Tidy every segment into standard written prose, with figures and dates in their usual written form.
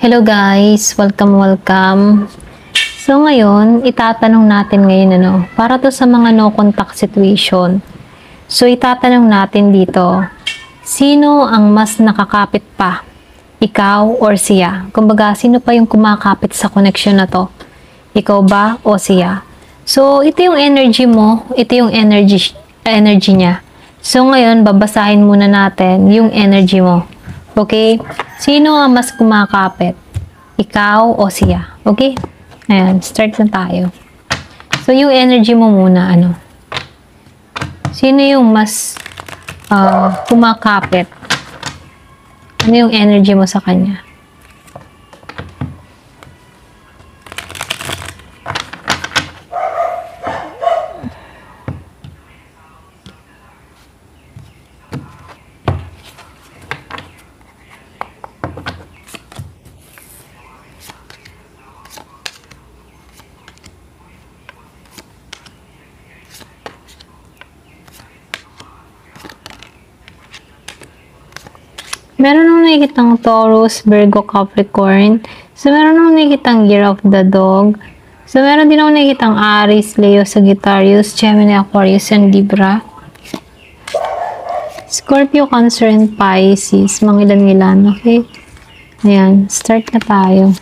Hello guys, welcome. So ngayon, itatanong natin ngayon para to sa mga no contact situation. So itatanong natin dito, sino ang mas nakakapit pa? Ikaw or siya? Kumbaga, sino pa yung kumakapit sa connection na to? Ikaw ba o siya? So ito yung energy mo, ito yung energy niya. So ngayon, babasahin muna natin yung energy mo. Okay? Sino ang mas kumakapit? Ikaw o siya? Okay? Ayan, start na tayo. So, yung energy mo muna, Sino yung mas kumakapit? Ano yung energy mo sa kanya? Meron nung nakikitang Taurus, Virgo, Capricorn. So, meron nung nakikitang Year of the Dog. So, meron din nung nakikitang Aries, Leo, Sagittarius, Gemini, Aquarius, and Libra. Scorpio, Cancer, and Pisces. Mga ilan-ilan, okay? Ayan, start na tayo.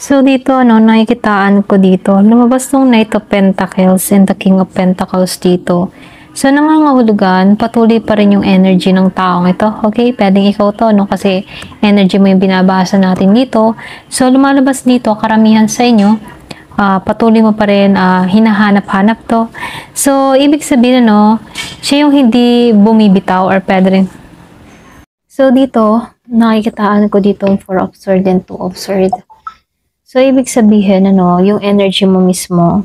So, dito, nakikitaan ko dito. Lumabas tong Knight of Pentacles and the King of Pentacles dito. So, nangangahulugan, patuloy pa rin yung energy ng taong ito. Okay? Pwedeng ikaw to, Kasi energy mo yung binabasa natin dito. So, lumalabas dito, karamihan sa inyo, patuloy mo pa rin, hinahanap-hanap to. So, ibig sabihin, siya yung hindi bumibitaw or pwede rin. So, dito, nakikitaan ko dito yung 4 of Swords and 2 of Swords. So, ibig sabihin, yung energy mo mismo,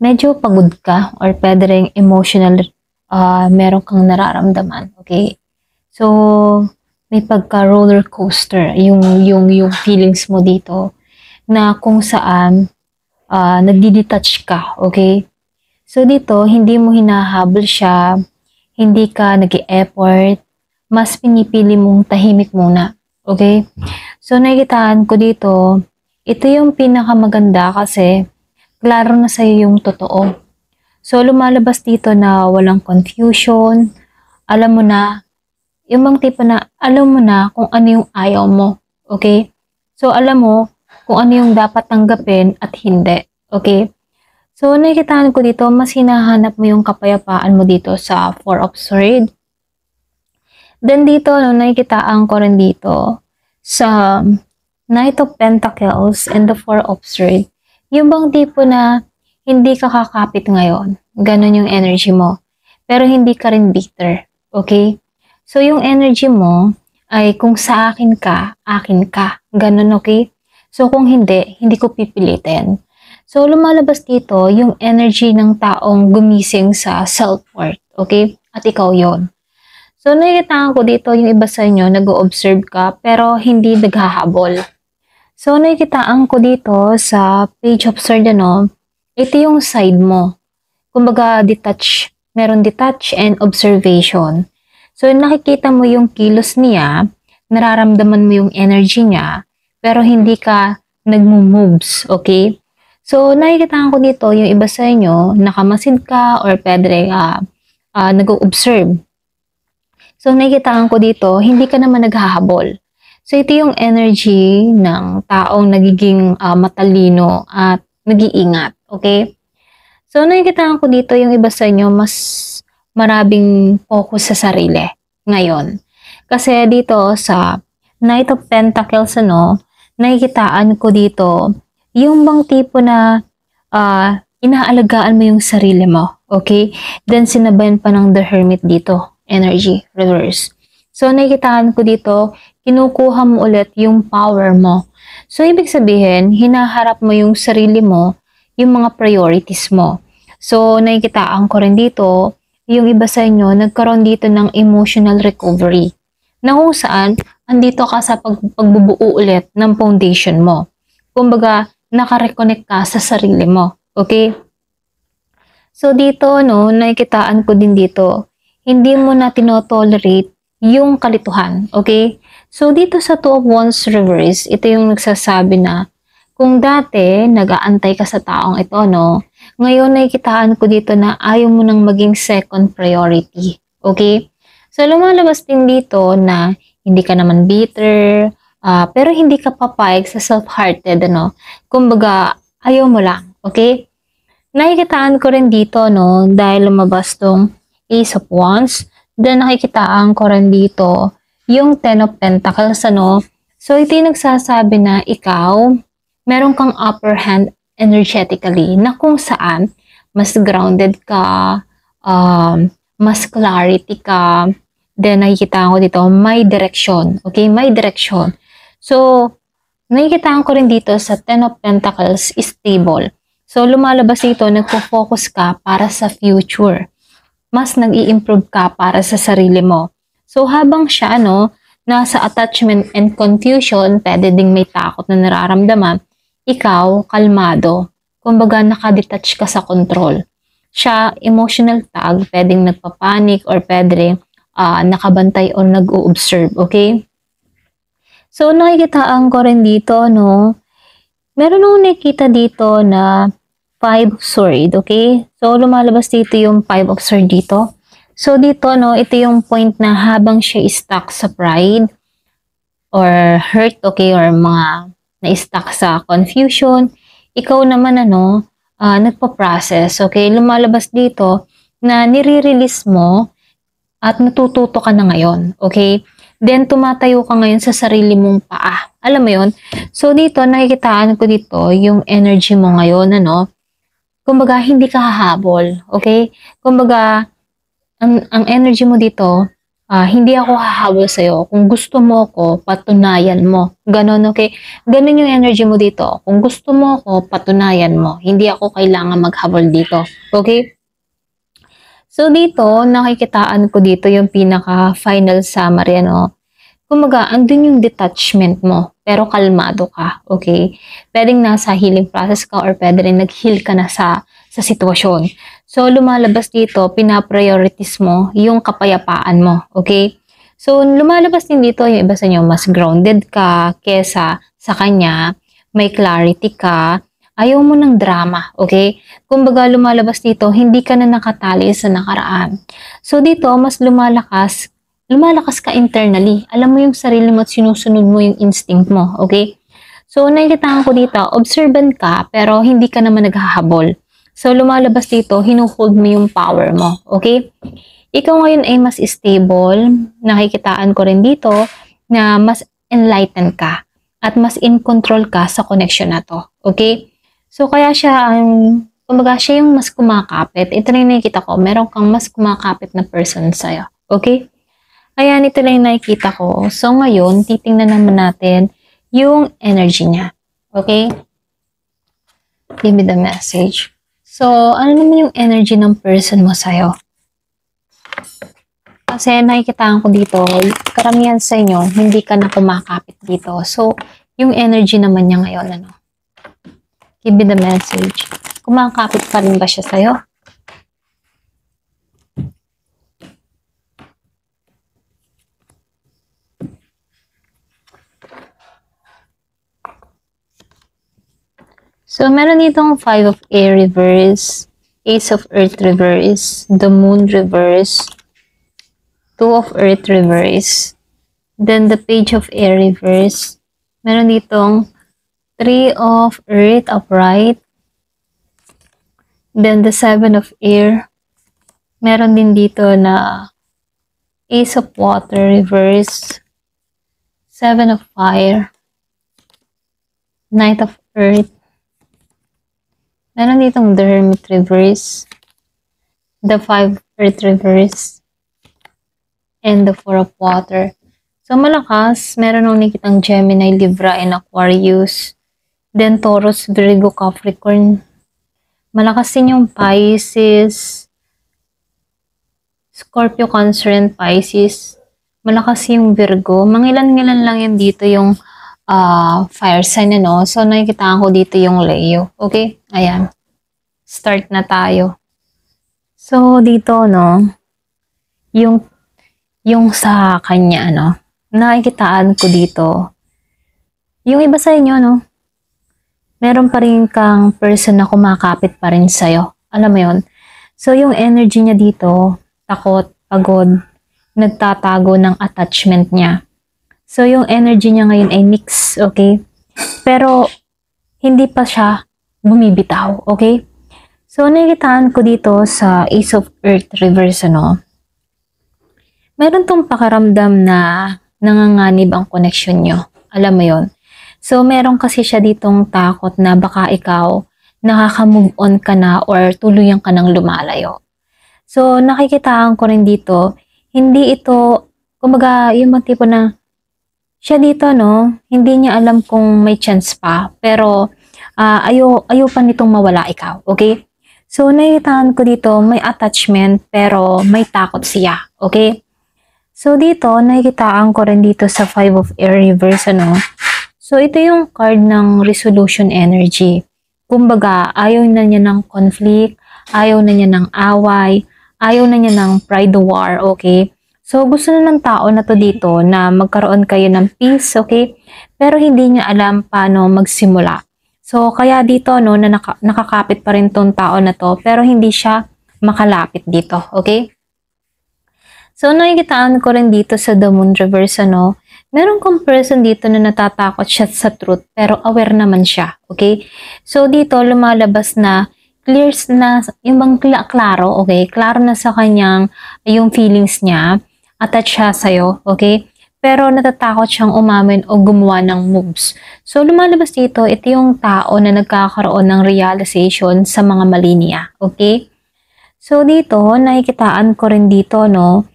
medyo pagod ka or pwede rin emotional, meron kang nararamdaman, okay? So, may pagka-roller coaster, yung feelings mo dito, na kung saan, nagdi-detach ka, okay? So, dito, hindi mo hinahabol siya, hindi ka nag-e-effort, mas pinipili mong tahimik muna, okay? So, nakikitaan ko dito, ito yung pinakamaganda kasi klaro na sa'yo yung totoo. So, lumalabas dito na walang confusion. Alam mo na, yung bang tipo na, alam mo na kung ano yung ayaw mo. Okay? So, alam mo kung ano yung dapat tanggapin at hindi. Okay? So, nakikitaan ko dito, mas hinahanap mo yung kapayapaan mo dito sa 4 of Swords. Then dito, nakikitaan ko rin dito sa Knight of Pentacles and the 4 of Swords, yung bang tipo na hindi ka kakapit ngayon, ganun yung energy mo, pero hindi ka rin bitter, okay? So, yung energy mo ay kung sa akin ka, ganun, okay? So, kung hindi ko pipilitin. So, lumalabas dito yung energy ng taong gumising sa self-worth, okay? At ikaw yon. So, nakikita ko dito yung iba sa inyo, nag-o-observe ka, pero hindi naghahabol. So, nakikitaan ko dito sa Page of Swords, ito yung side mo. Kumbaga, detach. Meron detach and observation. So, nakikita mo yung kilos niya, nararamdaman mo yung energy niya, pero hindi ka nagmo-moves, okay? So, nakikitaan ko dito yung iba sa inyo, nakamasid ka or pwede nag-observe. So, nakikitaan ko dito, hindi ka naman naghahabol. So, ito yung energy ng taong nagiging matalino at nag-iingat. Okay? So, nakikita ko dito yung iba sa inyo, mas maraming focus sa sarili ngayon. Kasi dito sa Knight of Pentacles, nakikitaan ko dito yung bang tipo na inaalagaan mo yung sarili mo. Okay? Then, sinabayan pa ng The Hermit dito. Energy, reverse. So, nakikitaan ko dito, kinukuha mo ulit yung power mo. So, ibig sabihin, hinaharap mo yung sarili mo, yung mga priorities mo. So, nakikitaan ko rin dito, yung iba sa inyo, nagkaroon dito ng emotional recovery. Na kung saan, andito ka sa pagbubuo ulit ng foundation mo. Kumbaga, nakareconnect ka sa sarili mo. Okay? So, dito, nakikitaan ko din dito, hindi mo na tinotolerate yung kalituhan. Okay? So, dito sa Two of Wands reverse, ito yung nagsasabi na kung dati nag-aantay ka sa taong ito, no? Ngayon nakikitaan ko dito na ayaw mo nang maging second priority. Okay? So, lumalabas din dito na hindi ka naman bitter, pero hindi ka papayag sa self-hearted, ano? Kumbaga, ayaw mo lang. Okay? Nakikitaan ko rin dito, no? Dahil lumabas tong Ace of Wands. Then, nakikitaan ko rin dito yung Ten of Pentacles, ano? So, ito yung nagsasabi na ikaw, meron kang upper hand energetically na kung saan mas grounded ka, mas clarity ka, then nakikita ko dito, may direction. Okay, may direction. So, nakikita ko rin dito sa Ten of Pentacles, stable. So, lumalabas dito, nagpo-focus ka para sa future. Mas nag-i-improve ka para sa sarili mo. So, habang siya, nasa attachment and confusion, pwede ding may takot na nararamdaman, ikaw, kalmado. Kumbaga, nakadetach ka sa control. Siya, emotional tag, pwedeng nagpapanik or pwedeng nakabantay o nag-o-observe, okay? So, nakikitaan ko rin dito, meron akong nakikita dito na Five of Swords, okay? So, lumalabas dito yung Five of Swords dito. So, dito, ito yung point na habang siya stuck sa pride or hurt, okay, or mga na-stuck sa confusion, ikaw naman, nagpa-process, okay? Lumalabas dito na nire-release mo at natututo ka na ngayon, okay? Then, tumatayo ka ngayon sa sarili mong paa. Alam mo yon? So, dito, nakikitaan ko dito yung energy mo ngayon, Kumbaga, hindi ka hahabol, okay? Kumbaga, ang energy mo dito, hindi ako hahabol sa'yo. Kung gusto mo ako, patunayan mo. Ganon, okay? Ganon yung energy mo dito. Kung gusto mo ako, patunayan mo. Hindi ako kailangan maghabol dito. Okay? So, dito, nakikitaan ko dito yung pinaka-final summary, Kumbaga, andun yung detachment mo, pero kalmado ka, okay? Pwedeng nasa healing process ka or pwede rin nag-heal ka na sa sitwasyon. So, lumalabas dito, pina-priorities mo yung kapayapaan mo, okay? So, lumalabas din dito yung iba sa inyo, mas grounded ka kesa sa kanya, may clarity ka, ayaw mo ng drama, okay? Kumbaga, lumalabas dito, hindi ka na nakatali sa nakaraan. So, dito, mas lumalakas ka internally. Alam mo yung sarili mo at sinusunod mo yung instinct mo, okay? So, nakikita ko dito, observant ka, pero hindi ka naman naghahabol. So, lumalabas dito, hinuhold mo yung power mo, okay? Ikaw ngayon ay mas stable, nakikitaan ko rin dito na mas enlightened ka at mas in control ka sa connection na to, okay? So, kaya siya, kumbaga siya yung mas kumakapit. Ito na yung nakikita ko, meron kang mas kumakapit na person sa'yo, okay? Ayan, ito lang yung nakikita ko. So, ngayon, titingnan naman natin yung energy niya. Okay? Give me the message. So, ano naman yung energy ng person mo sa'yo? Kasi nakikita ko dito, karamihan sa inyo, hindi ka na kumakapit dito. So, yung energy naman niya ngayon, Give me the message. Kumakapit pa rin ba siya sa'yo? So, meron ditong Five of Air reverse, Ace of Earth reverse, the Moon reverse, Two of Earth reverse, then the Page of Air reverse. Meron ditong Three of Earth upright, then the Seven of Air. Meron din dito na Ace of Water reverse, Seven of Fire, Knight of Earth. Meron ditong the Hermit reverse, the Five Earth reverse, and the Four of Water. So, malakas. Meron nung nakitang Gemini, Libra, and Aquarius. Then, Taurus, Virgo, Capricorn. Malakas din yung Pisces, Scorpio, Cancer, and Pisces. Malakas yung Virgo. Mangilan-ngilan lang yan dito yung fire sign, So, nakikita ko dito yung Leo. Okay? Ayan. Start na tayo. So, dito, yung, yung sa kanya, ano, nakikitaan ko dito, yung iba sa inyo, no, meron pa rin kang person na kumakapit pa rin sa'yo. Alam mo yon. So, yung energy niya dito, takot, pagod, nagtatago ng attachment niya. So, yung energy niya ngayon ay mix, okay? Pero, hindi pa siya bumibitaw, okay? So, nakikitaan ko dito sa Ace of Earth Reverse, ano, meron tong pakiramdam na nanganganib ang connection nyo. Alam mo yon. So, meron kasi siya ditong takot na baka ikaw nakaka-move on ka na or tuluyan ka nang lumalayo. So, nakikitaan ko rin dito, hindi ito, kumbaga, yung mga tipo na, siya dito, no, hindi niya alam kung may chance pa, pero ayaw pa nitong mawala ikaw, okay? So, nakikitaan ko dito, may attachment, pero may takot siya, okay? So, dito, nakikitaan ko rin dito sa Five of Air Reverse, ano, so, ito yung card ng resolution energy. Kumbaga, ayaw na niya ng conflict, ayaw na niya ng away, ayaw na niya ng pride war, okay? So, gusto na ng tao na to dito na magkaroon kayo ng peace, okay? Pero hindi niya alam paano magsimula. So, kaya dito, no, na nakakapit pa rin tong tao na to, pero hindi siya makalapit dito, okay? So, nakikitaan ko rin dito sa The Moon Reverse, ano, meron kang person dito na natatakot siya sa truth, pero aware naman siya, okay? So, dito, lumalabas na, clear na, yung bang klaro, okay? Klaro na sa kanyang, yung feelings niya, attached siya sa'yo, okay? Pero natatakot siyang umamin o gumawa ng moves. So, lumalabas dito, ito yung tao na nagkakaroon ng realization sa mga mali niya, okay? So, dito, nakikitaan ko rin dito, no,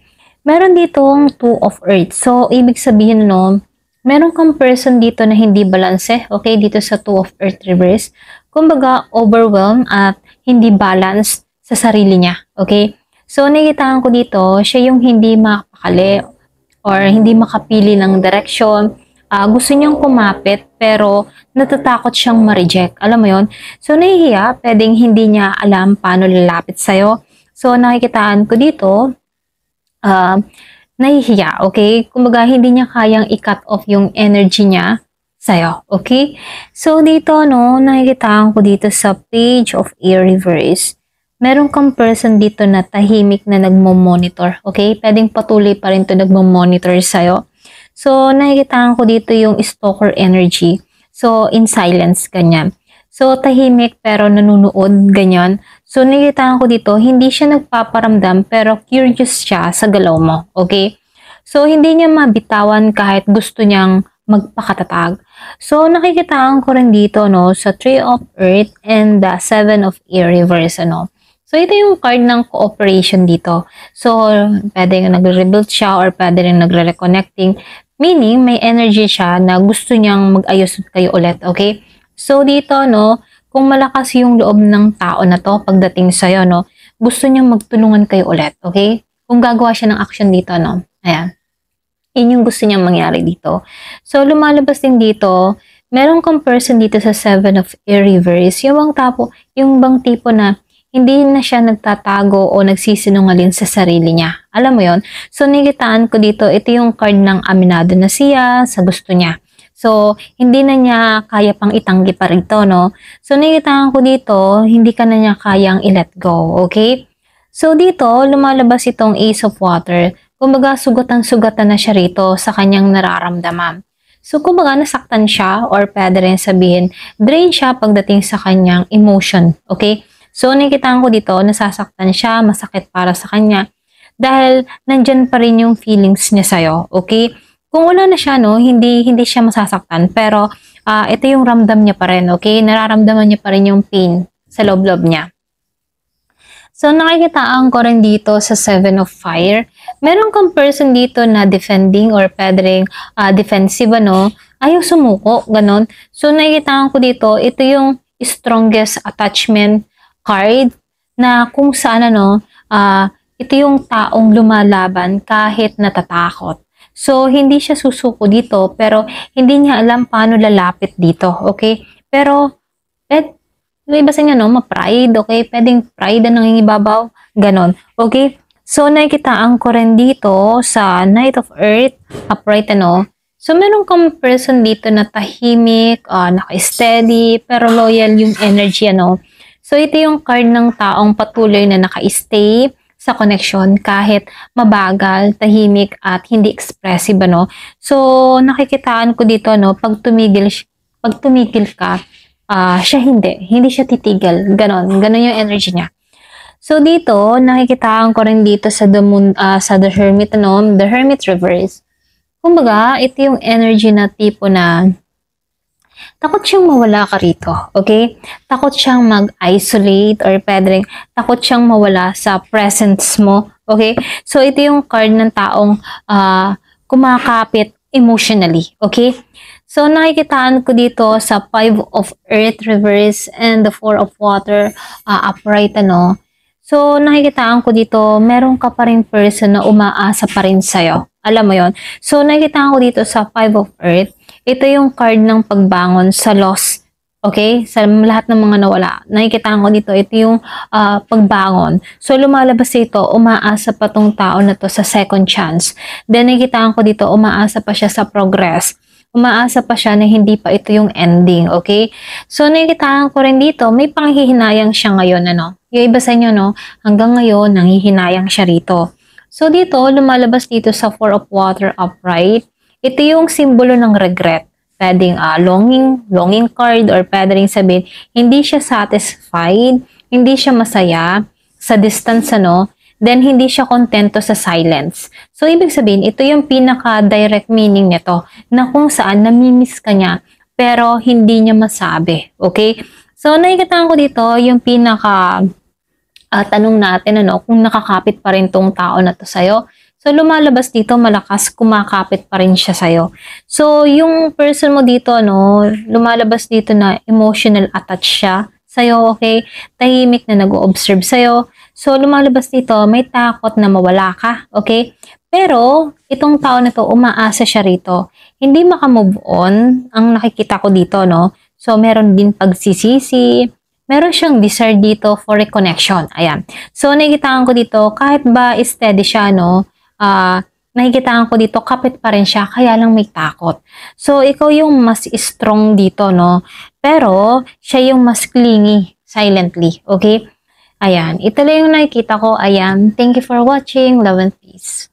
meron ditong Two of Earth. So, ibig sabihin, no, meron kang person dito na hindi balanse, okay, dito sa Two of Earth Reverse. Kumbaga, overwhelmed at hindi balanced sa sarili niya, okay? So, nakikitaan ko dito, siya yung hindi makapakali or hindi makapili ng direction. Gusto niyang kumapit, pero natatakot siyang ma-reject. Alam mo yon. So, nahihiya, pwedeng hindi niya alam paano lalapit sa'yo. So, nakikitaan ko dito, nahihiya, okay? Kumbaga, hindi niya kayang i-cut off yung energy niya sa'yo, okay? So, dito, no, nakikitaan ko dito sa Page of Air Reverse, meron kang person dito na tahimik na nagmo-monitor, okay? Pwedeng patuloy pa rin to nagmo-monitor sa'yo. So, nakikitaan ko dito yung stalker energy. So, in silence, ganyan. So, tahimik pero nanunood, ganyan. So, nakikitaan ko dito, hindi siya nagpaparamdam pero curious siya sa galaw mo, okay? So, hindi niya mabitawan kahit gusto niyang magpakatatag. So, nakikitaan ko rin dito, no, sa Three of Earth and the Seven of Air Reverse, ano. So, ito yung card ng cooperation dito. So, pwede nagre-rebuild siya or pwede rin nagre-reconnecting. Meaning, may energy siya na gusto niyang mag-ayos kayo ulit, okay? So, dito, no, kung malakas yung loob ng tao na to pagdating sa'yo, no, gusto niyang magtulungan kayo ulit, okay? Kung gagawa siya ng action dito, no, ayan. Yun yung gusto niyang mangyari dito. So, lumalabas din dito, meron kang person dito sa Seven of Air Reverse, yung bang tipo na hindi na siya nagtatago o nagsisinungaling sa sarili niya. Alam mo yon. So, nakikitaan ko dito, ito yung card ng aminado na siya sa gusto niya. So, hindi na niya kaya pang itanggi pa rito, no? So, nakikitaan ko dito, hindi ka na niya kayang i-let go, okay? So, dito, lumalabas itong Ace of Water. Kumbaga, sugatan-sugatan na siya rito sa kanyang nararamdaman. So, kumbaga, nasaktan siya or pwede rin sabihin, drain siya pagdating sa kanyang emotion, okay? So, nakikitaan ko dito, nasasaktan siya, masakit para sa kanya. Dahil, nandyan pa rin yung feelings niya sa'yo, okay? Kung wala na siya, no, hindi siya masasaktan. Pero, ito yung ramdam niya pa rin, okay? Nararamdaman niya pa rin yung pain sa loob-loob niya. So, nakikitaan ko rin dito sa Seven of Fire. Meron kang person dito na defending or pwede rin defensive, ano? Ayaw sumuko, ganon. So, nakikitaan ko dito, ito yung strongest attachment card na kung saan, ano, ito yung taong lumalaban kahit natatakot. So, hindi siya susuko dito, pero hindi niya alam paano lalapit dito, okay? Pero, iba sa niya, no, ma-pride, okay? Pwedeng pride na nangingibabaw, ganon, okay? So, nakikitaan ko rin dito sa Knight of Earth, upright, ano. So, meron kang person dito na tahimik, naka-steady, pero loyal yung energy, ano. So, ito yung card ng taong patuloy na naka-stay sa connection kahit mabagal, tahimik, at hindi expressive, ano. So, nakikitaan ko dito, no, pag tumigil ka, siya hindi siya titigil. Ganon yung energy niya. So dito, nakikitaan ko rin dito sa The Hermit, ano, The Hermit reverse. Kumbaga, ito yung energy na tipo na takot siyang mawala ka rito, okay? Takot siyang mag-isolate or pwedeng takot siyang mawala sa presence mo, okay? So ito yung card ng taong kumakapit emotionally, okay? So nakikitaan ko dito sa 5 of Earth reverse and the 4 of Water upright, ano. So, nakikitaan ko dito, meron ka pa rin person na umaasa pa rin sa'yo. Alam mo yon. So, nakikitaan ko dito sa 5 of Earth, ito yung card ng pagbangon sa loss. Okay? Sa lahat ng mga nawala. Nakikitaan ko dito, ito yung pagbangon. So, lumalabas ito, umaasa pa tong tao na to sa second chance. Then, nakikitaan ko dito, umaasa pa siya sa progress. Umaasa pa siya na hindi pa ito yung ending, okay? So, nakikitaan ko rin dito, may panghihinayang siya ngayon, ano? Yung iba sa inyo, no? Hanggang ngayon, nanghihinayang siya rito. So, dito, lumalabas dito sa 4 of Water upright. Ito yung simbolo ng regret. Pwedeng longing card, or pwedeng sabihin, hindi siya satisfied, hindi siya masaya sa distance, ano? Then, hindi siya kontento sa silence. So, ibig sabihin, ito yung pinaka-direct meaning nito, na kung saan namimiss ka niya, pero hindi niya masabi. Okay? So, nakikita ko dito, yung tanong natin, ano, kung nakakapit pa rin tong tao na to sa'yo. So, lumalabas dito, malakas, kumakapit pa rin siya sa'yo. So, yung person mo dito, ano, lumalabas dito na emotional attached siya sa'yo, okay? Tahimik na nag-o-observe sa'yo. So, lumalabas dito, may takot na mawala ka, okay? Pero, itong tao na to, umaasa siya rito. Hindi makamove on, ang nakikita ko dito, no? So, meron din pagsisisi, meron siyang desire dito for reconnection. Ayan. So, nakikitaan ko dito, kahit ba steady siya, no? Nakikitaan ko dito, kapit pa rin siya, kaya lang may takot. So, ikaw yung mas strong dito, no? Pero, siya yung mas clingy, silently, okay? Ayan, ito lang yung nakikita ko. Ayan, thank you for watching. Love and peace.